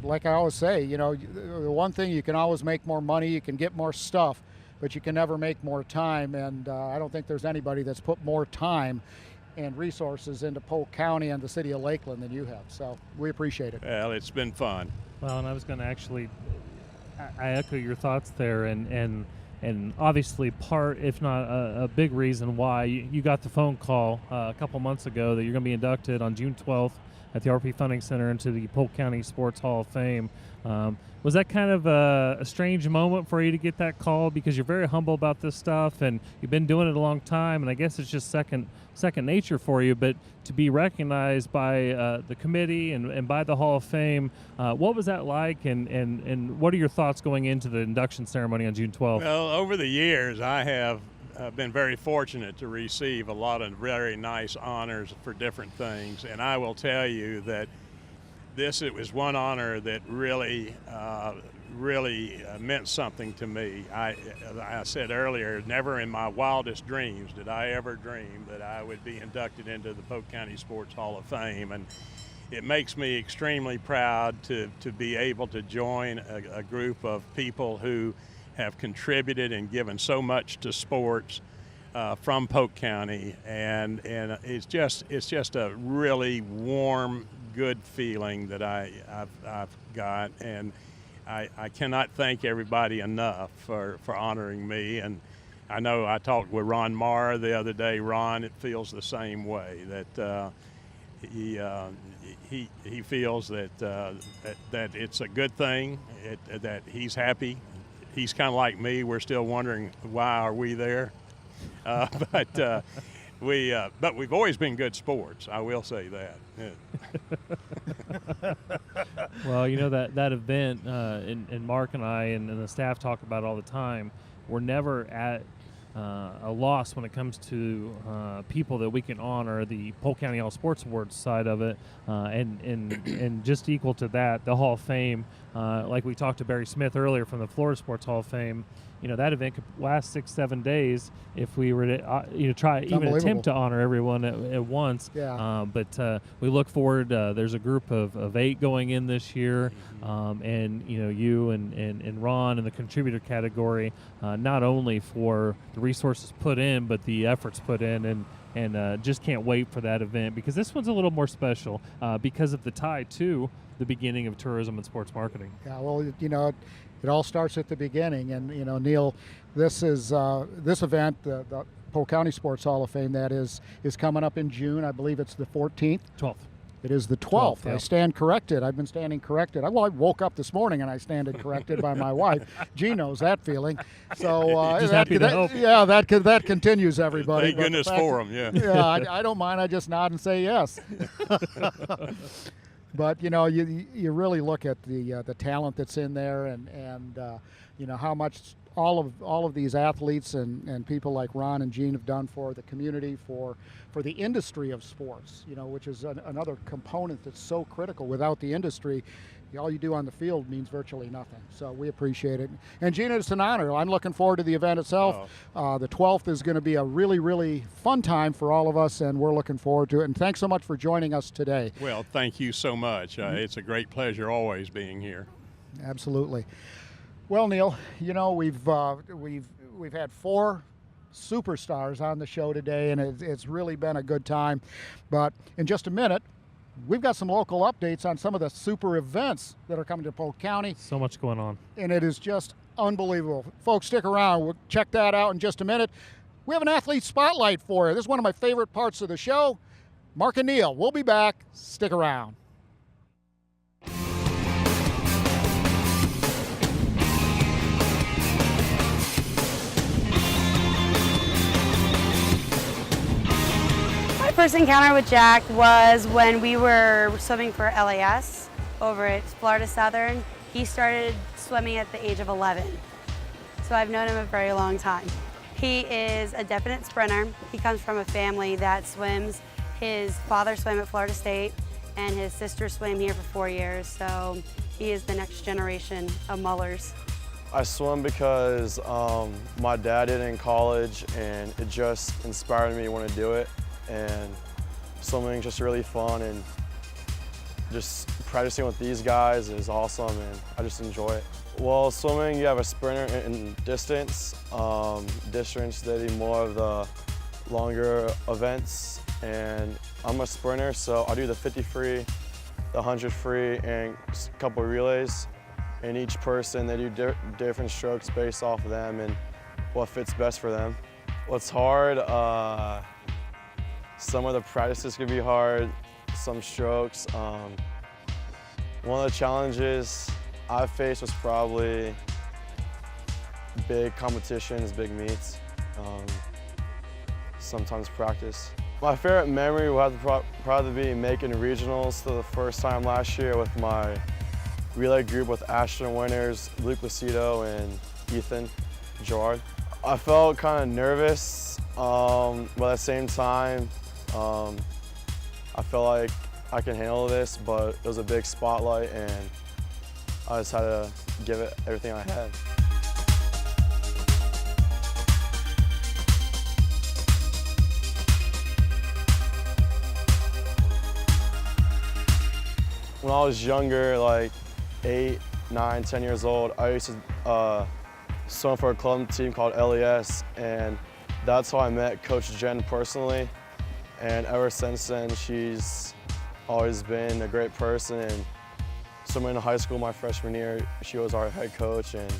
like I always say, you know, the one thing, you can always make more money, you can get more stuff, but you can never make more time, and I don't think there's anybody that's put more time and resources into Polk County and the city of Lakeland than you have. So we appreciate it. Well, it's been fun. Well, and I was going to actually, I echo your thoughts there, and obviously part, if not a big reason why you got the phone call a couple months ago that you're going to be inducted on June 12th at the RP Funding Center into the Polk County Sports Hall of Fame. Was that kind of a strange moment for you to get that call, because you're very humble about this stuff and you've been doing it a long time, and I guess it's just second nature for you, but to be recognized by the committee and by the Hall of Fame, what was that like, and what are your thoughts going into the induction ceremony on June 12th? Well, over the years, I have been very fortunate to receive a lot of very nice honors for different things, and I will tell you that it was one honor that really meant something to me. I said earlier, never in my wildest dreams did I ever dream that I would be inducted into the Polk County Sports Hall of Fame, and it makes me extremely proud to be able to join a group of people who have contributed and given so much to sports from Polk County, and it's just a really warm, good feeling that I've got, and I cannot thank everybody enough for honoring me. And I know I talked with Ron Marr the other day. Ron, it feels the same way, that he feels that it's a good thing, that he's happy. He's kind of like me. We're still wondering, why are we there? But we've always been good sports. I will say that. Yeah. Well, you know, that event, and Mark and I and the staff talk about it all the time. we're never at a loss when it comes to people that we can honor. The Polk County All Sports Awards side of it, and just equal to that, the Hall of Fame, like we talked to Barry Smith earlier from the Florida Sports Hall of Fame. That event could last 6-7 days if we were to try even attempt to honor everyone at once. Yeah. But we look forward. There's a group of 8 going in this year, and you and Ron in the contributor category, not only for the resources put in, but the efforts put in, and just can't wait for that event, because this one's a little more special because of the tie to the beginning of tourism and sports marketing. Yeah, well, it all starts at the beginning, and Neal, this is this event, the Polk County Sports Hall of Fame, that is coming up in June. I believe it's the 14th. 12th. It is the 12th. Yeah. I stand corrected. I've been standing corrected. I woke up this morning and I standed corrected by my wife. Gene knows that feeling. So just happy to help. Yeah, that continues, everybody. Thank goodness for them. Yeah. Yeah, I don't mind. I just nod and say yes. But you really look at the talent that's in there, and how much all of these athletes and people like Ron and Gene have done for the community, for the industry of sports, which is another component that's so critical. Without the industry, all you do on the field means virtually nothing. So we appreciate it. And Gene, it's an honor. I'm looking forward to the event itself. The 12th is going to be a really, really fun time for all of us, and we're looking forward to it. And thanks so much for joining us today. Well, thank you so much. It's a great pleasure always being here. Absolutely. Well, Neal, we've had 4 superstars on the show today, and it's really been a good time. But in just a minute, we've got some local updates on some of the super events that are coming to Polk County. So much going on. And it is just unbelievable. Folks, stick around. We'll check that out in just a minute. We have an athlete spotlight for you. This is one of my favorite parts of the show. Mark and Neal, we'll be back. Stick around. First encounter with Jack was when we were swimming for LAS over at Florida Southern. He started swimming at the age of 11, so I've known him a very long time. He is a definite sprinter. He comes from a family that swims. His father swam at Florida State, and his sister swam here for 4 years, so he is the next generation of Mullers. I swim because my dad did it in college, and it just inspired me to want to do it. And swimming is just really fun, and just practicing with these guys is awesome, and I just enjoy it. Well, swimming, you have a sprinter in distance. Distance, they do more of the longer events, and I'm a sprinter, so I do the 50 free, the 100 free, and a couple of relays. And each person, they do different strokes based off of them and what fits best for them. What's hard, some of the practices can be hard, some strokes. One of the challenges I faced was probably big competitions, big meets, sometimes practice. My favorite memory would have to probably be making regionals for the first time last year with my relay group with Ashton winners, Luke Lucido and Ethan Gerard. I felt kind of nervous, but at the same time, I felt like I can handle this, but it was a big spotlight, and I just had to give it everything I had. When I was younger, like 8, 9, 10 years old, I used to swim for a club team called LES, and that's how I met Coach Jen personally. And ever since then, she's always been a great person. And swimming in high school my freshman year, she was our head coach, and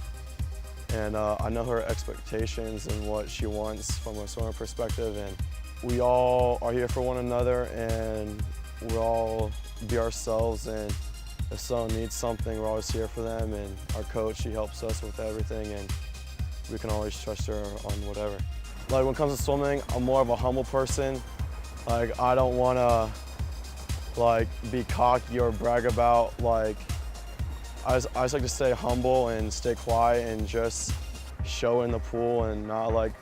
I know her expectations and what she wants from a swimmer perspective. And we all are here for one another, and we'll all be ourselves. And if someone needs something, we're always here for them. And our coach, she helps us with everything, and we can always trust her on whatever. Like when it comes to swimming, I'm more of a humble person. Like I don't want to be cocky or brag about, I just like to stay humble and stay quiet and just show in the pool and not like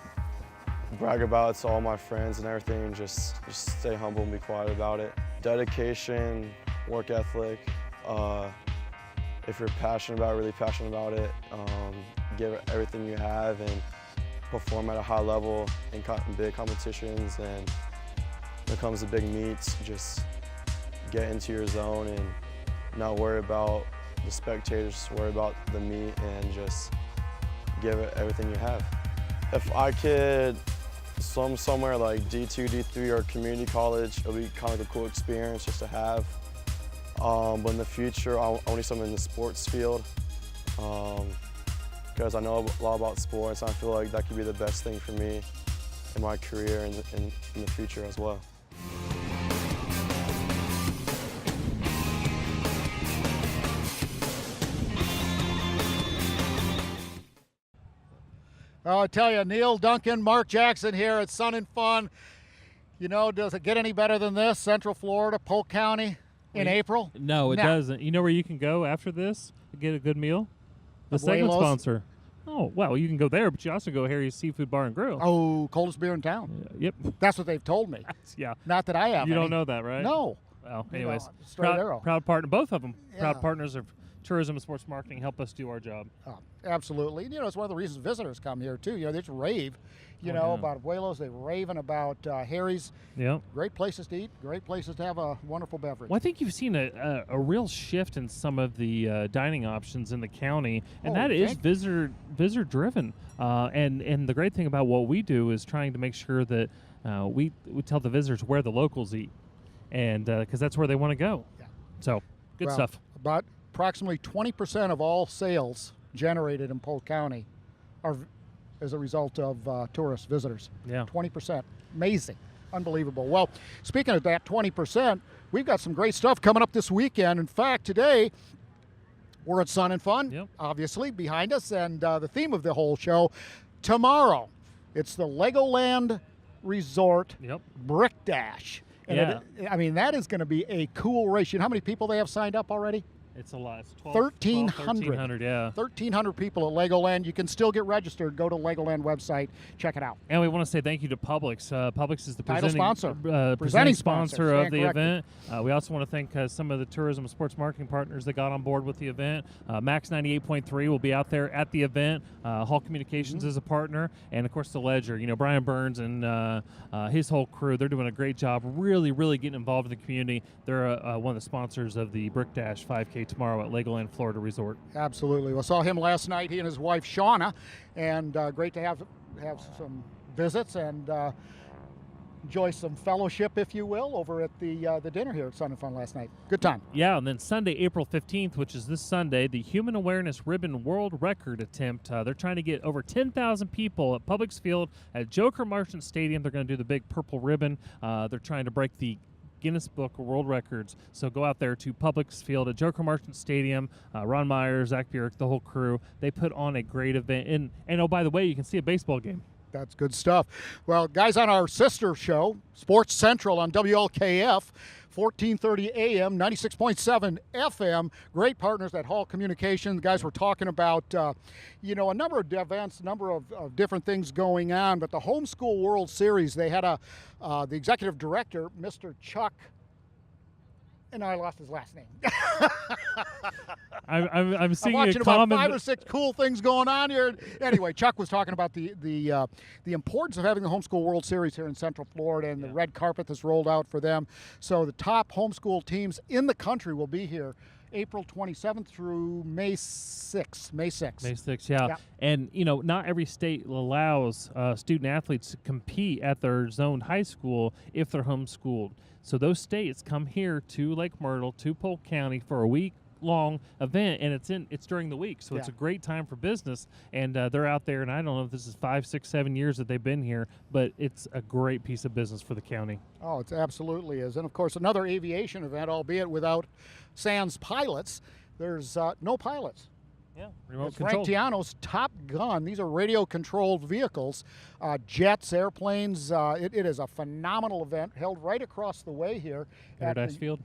brag about it to all my friends and everything. Just stay humble and be quiet about it. Dedication, work ethic. If you're passionate about it, really passionate about it, give it everything you have and perform at a high level in big competitions. And when it comes to big meets, just get into your zone and not worry about the spectators, just worry about the meet and just give it everything you have. If I could swim somewhere like D2, D3 or community college, it would be kind of like a cool experience just to have. But in the future, I want to do something in the sports field because I know a lot about sports and I feel like that could be the best thing for me in my career and in the future as well. Oh, I tell you, Neal Duncan, Mark Jackson here at Sun and Fun. You know, does it get any better than this? Central Florida, Polk County in April? No, it doesn't. You know where you can go after this to get a good meal? The segment Abuelos? sponsor. Oh, well, you can go there, but you also go Harry's Seafood Bar and Grill. Oh, coldest beer in town. Yep. That's what they've told me. Yeah. Not that I have You any. don't know that, right? No. Well, You anyways, know, straight arrow. proud partner, both of them. Yeah. Proud partners of tourism and sports marketing, help us do our job. Oh, absolutely. You know, it's one of the reasons visitors come here, too. You know, they just rave, Yeah. about Abuelos. They're raving about Harry's. Yeah. Great places to eat, great places to have a wonderful beverage. Well, I think you've seen a real shift in some of the dining options in the county, and that is visitor driven. And the great thing about what we do is trying to make sure that we tell the visitors where the locals eat, and because that's where they want to go. Yeah. So good stuff. About approximately 20% of all sales generated in Polk County are as a result of tourist visitors. Yeah. 20%. Amazing. Unbelievable. Well, speaking of that 20%, we've got some great stuff coming up this weekend. In fact, today we're at Sun and Fun, obviously, behind us, and the theme of the whole show, tomorrow, it's the Legoland Resort Brick Dash. And that is going to be a cool race. You know how many people they have signed up already? It's a lot. It's 1,300. Yeah. 1,300 people at Legoland. You can still get registered. Go to Legoland website. Check it out. And we want to say thank you to Publix. Publix is the presenting sponsor of the event. We also want to thank some of the tourism and sports marketing partners that got on board with the event. Max 98.3 will be out there at the event. Hall Communications is a partner. And, of course, the Ledger. You know, Brian Burns and his whole crew, they're doing a great job really, really getting involved in the community. They're one of the sponsors of the Brick Dash 5K tomorrow at Legoland Florida Resort. Absolutely. We saw him last night, he and his wife Shauna, and great to have some visits and enjoy some fellowship, if you will, over at the dinner here at Sun and Fun last night. Good time. Yeah, and then Sunday, April 15th, which is this Sunday, the Human Awareness Ribbon World Record attempt. They're trying to get over 10,000 people at Publix Field at Joker Marchant Stadium. They're going to do the big purple ribbon. They're trying to break the Guinness Book of World Records. So go out there to Publix Field at Joker Marchant Stadium. Ron Meyer, Zach Bjork, the whole crew. They put on a great event. And oh, by the way, you can see a baseball game. That's good stuff. Well, guys, on our sister show, Sports Central on WLKF, 1430 AM, 96.7 FM. Great partners at Hall Communications. Guys, we're talking about, a number of events, a number of different things going on. But the Homeschool World Series, they had the executive director, Mr. Chuck, and I lost his last name. I'm seeing watching a comment. about 5 or 6 cool things going on here. Anyway, Chuck was talking about the importance of having the Homeschool World Series here in Central Florida and the red carpet that's rolled out for them. So the top homeschool teams in the country will be here April 27th through May 6th. May 6th, yeah. And, not every state allows student athletes to compete at their zoned high school if they're homeschooled. So those states come here to Lake Myrtle, to Polk County for a week-long event, and it's during the week. So it's a great time for business, and they're out there, and I don't know if this is 5, 6, 7 years that they've been here, but it's a great piece of business for the county. Oh, it absolutely is. And, of course, another aviation event, albeit without sans pilots. There's no pilots. Yeah, remote control. Frank Tiano's Top Gun. These are radio-controlled vehicles, jets, airplanes. It is a phenomenal event held right across the way here. Paradise Field?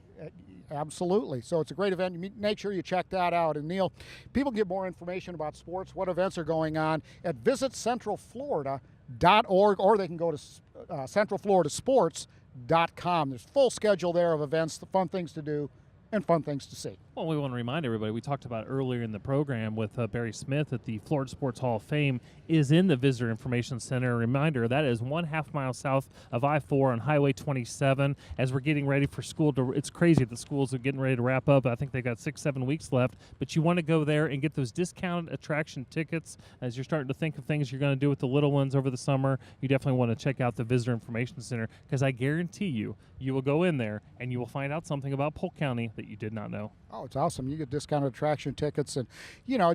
Absolutely. So it's a great event. Make sure you check that out. And Neal, people get more information about sports, what events are going on at visitcentralflorida.org, or they can go to centralfloridasports.com. There's a full schedule there of events, the fun things to do, and fun things to see. Well, we want to remind everybody, we talked about earlier in the program with Barry Smith that the Florida Sports Hall of Fame is in the Visitor Information Center. A reminder, that is 1/2 mile south of I-4 on Highway 27. As we're getting ready for school, it's crazy that schools are getting ready to wrap up. I think they got 6-7 weeks left, but you want to go there and get those discounted attraction tickets as you're starting to think of things you're going to do with the little ones over the summer. You definitely want to check out the Visitor Information Center, because I guarantee you will go in there and you will find out something about Polk County that you did not know. Oh, it's awesome. You get discounted attraction tickets, and,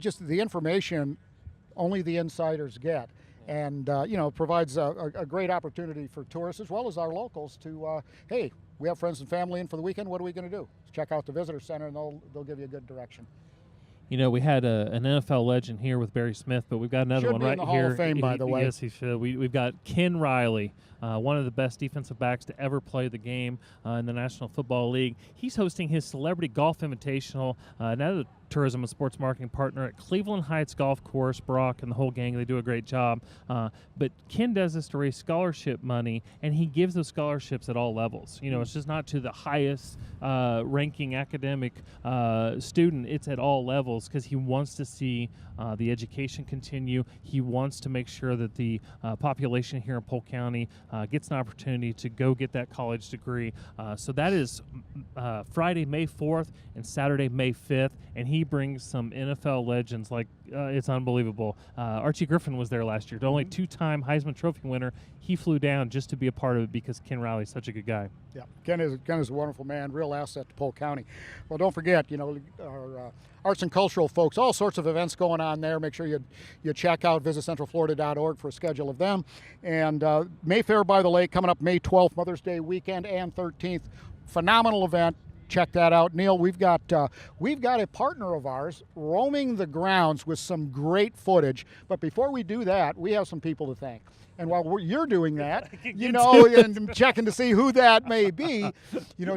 just the information only the insiders get. And, provides a great opportunity for tourists as well as our locals to, hey, we have friends and family in for the weekend. What are we going to do? Check out the Visitor Center, and they'll give you a good direction. We had an NFL legend here with Barry Smith, but we've got another one right in the here. Hall of Fame, by the way. Yes, he should. We've got Ken Riley, one of the best defensive backs to ever play the game in the National Football League. He's hosting his Celebrity Golf Invitational, another tourism and sports marketing partner at Cleveland Heights Golf Course. Brock and the whole gang, they do a great job. But Ken does this to raise scholarship money, and he gives those scholarships at all levels. It's just not to the highest ranking academic student. It's at all levels, because he wants to see the education continue. He wants to make sure that the population here in Polk County gets an opportunity to go get that college degree. So that is Friday, May 4th and Saturday, May 5th, and he brings some NFL legends like it's unbelievable. Archie Griffin was there last year, the only two-time Heisman Trophy winner. He flew down just to be a part of it because Ken Riley's such a good guy. Yeah, Ken is a wonderful man, real asset to Polk County. Well, don't forget, our arts and cultural folks, all sorts of events going on there. Make sure you check out visitcentralflorida.org for a schedule of them. And Mayfair by the Lake coming up May 12th, Mother's Day weekend, and 13th. Phenomenal event. Check that out. Neal, we've got a partner of ours roaming the grounds with some great footage. But before we do that, we have some people to thank. And while you're doing that, and checking to see who that may be,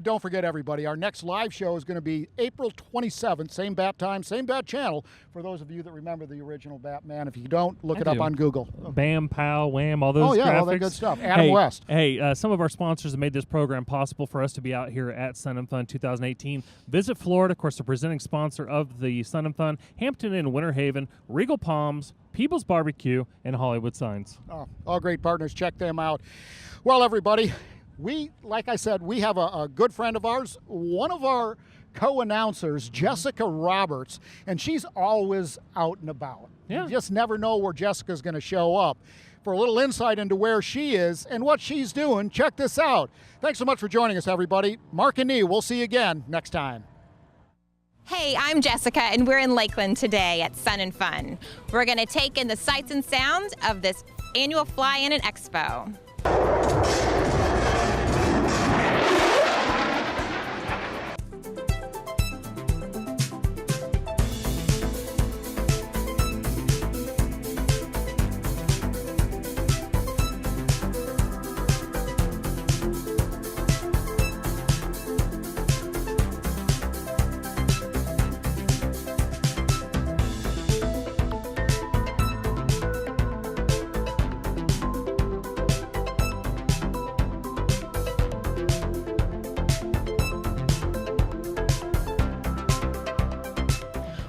don't forget, everybody, our next live show is going to be April 27th, same bat time, same bat channel, for those of you that remember the original Batman. If you don't, look it up on Google. Bam, pow, wham, all those graphics. All that good stuff. Adam West. Hey, some of our sponsors have made this program possible for us to be out here at Sun and Fun 2018. Visit Florida, of course, the presenting sponsor of the Sun and Fun, Hampton Inn, Winter Haven, Regal Palms, Peebles Barbecue, and Hollywood Signs. Oh, all great partners. Check them out. Well, everybody, like I said, we have a good friend of ours, one of our co-announcers, Jessica Roberts, and she's always out and about. Yeah. You just never know where Jessica's going to show up. For a little insight into where she is and what she's doing, check this out. Thanks so much for joining us, everybody. Mark and Nee, we'll see you again next time. Hey, I'm Jessica, and we're in Lakeland today at Sun and Fun. We're going to take in the sights and sounds of this annual Fly-In and Expo.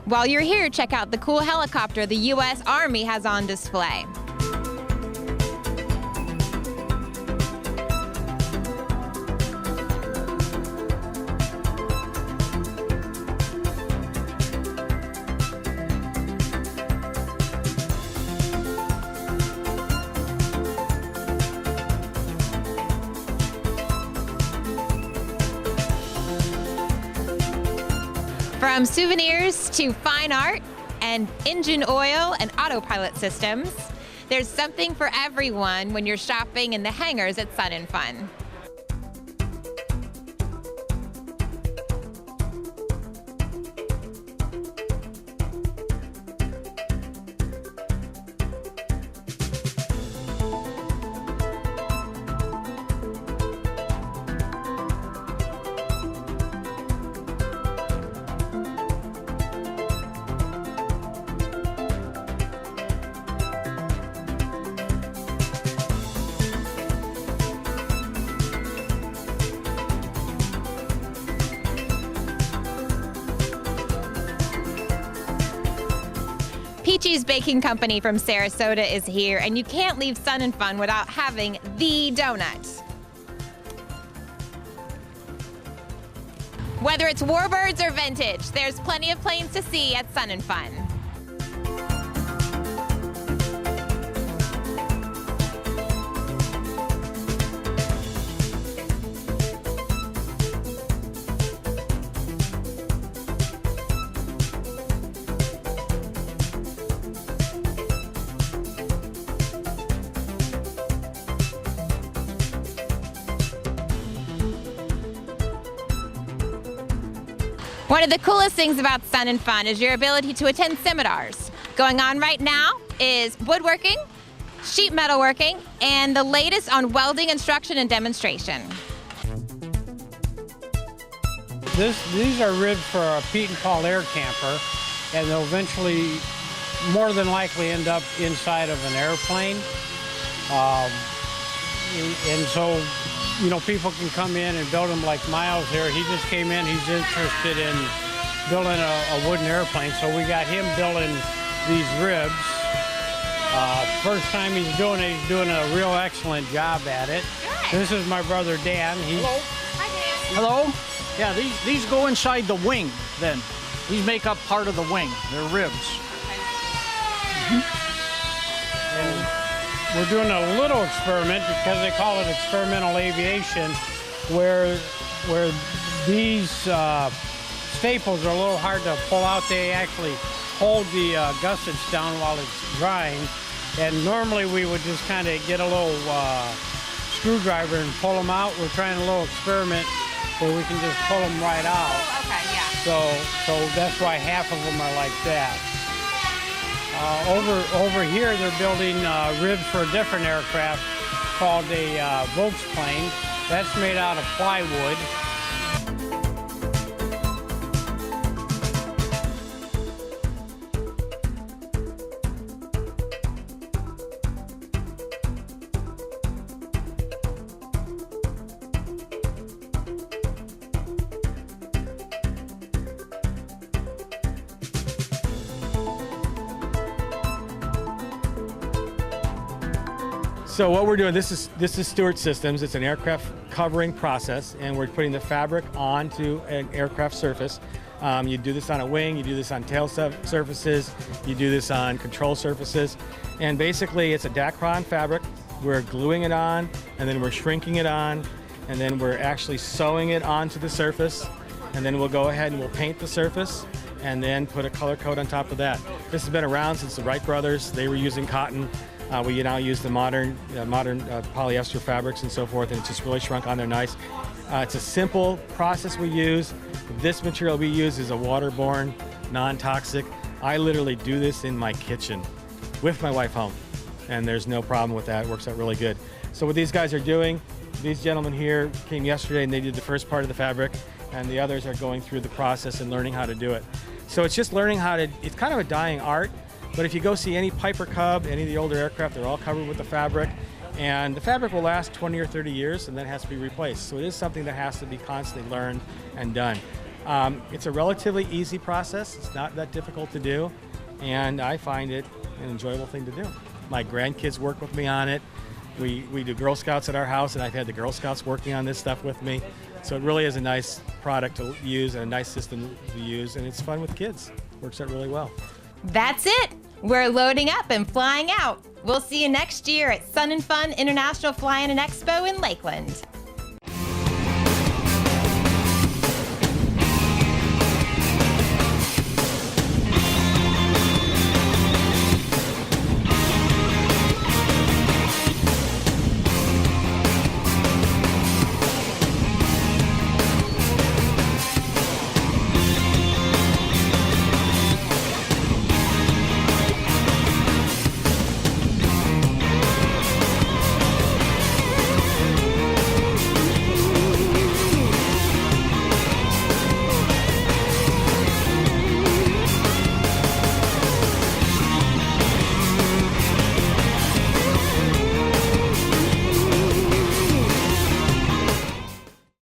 While you're here, check out the cool helicopter the U.S. Army has on display. From souvenirs to fine art and engine oil and autopilot systems, there's something for everyone when you're shopping in the hangars at Sun and Fun. Andrew's Baking Company from Sarasota is here, and you can't leave Sun and Fun without having the donut. Whether it's warbirds or vintage, there's plenty of planes to see at Sun and Fun. One of the coolest things about Sun and Fun is your ability to attend seminars. Going on right now is woodworking, sheet metalworking, and the latest on welding instruction and demonstration. These are ribs for a Pete and Paul air camper, and they'll eventually, more than likely, end up inside of an airplane. And so, you know, people can come in and build them like Miles here. He just came in, he's interested in building a wooden airplane, so we got him building these ribs. First time he's doing it, he's doing a real excellent job at it. Good. This is my brother Dan. Hello. Hi, Dan. Hello. Yeah, these go inside the wing then. These make up part of the wing. They're ribs. And we're doing a little experiment because they call it experimental aviation, where these staples are a little hard to pull out. They actually hold the gussets down while it's drying. And normally we would just kind of get a little screwdriver and pull them out. We're trying a little experiment where we can just pull them right out. Oh, okay, yeah. So that's why half of them are like that. Over here, they're building ribs for a different aircraft called a Volksplane. That's made out of plywood. So what we're doing, this is Stewart Systems. It's an aircraft covering process, and we're putting the fabric onto an aircraft surface. You do this on a wing, you do this on tail surfaces, you do this on control surfaces, and basically it's a Dacron fabric. We're gluing it on, and then we're shrinking it on, and then we're actually sewing it onto the surface, and then we'll go ahead and we'll paint the surface, and then put a color coat on top of that. This has been around since the Wright brothers. They were using cotton. We now use the modern polyester fabrics and so forth, and it's just really shrunk on there nice. It's a simple process we use. This material we use is a waterborne, non-toxic. I literally do this in my kitchen with my wife home, and there's no problem with that. It works out really good. So what these guys are doing, these gentlemen here came yesterday and they did the first part of the fabric, and the others are going through the process and learning how to do it. So it's just learning how to, it's kind of a dying art. But if you go see any Piper Cub, any of the older aircraft, they're all covered with the fabric. And the fabric will last 20 or 30 years and then has to be replaced. So it is something that has to be constantly learned and done. It's a relatively easy process. It's not that difficult to do. And I find it an enjoyable thing to do. My grandkids work with me on it. We do Girl Scouts at our house, and I've had the Girl Scouts working on this stuff with me. So it really is a nice product to use and a nice system to use, and it's fun with kids. Works out really well. That's it. We're loading up and flying out. We'll see you next year at Sun and Fun International Fly-In and Expo in Lakeland.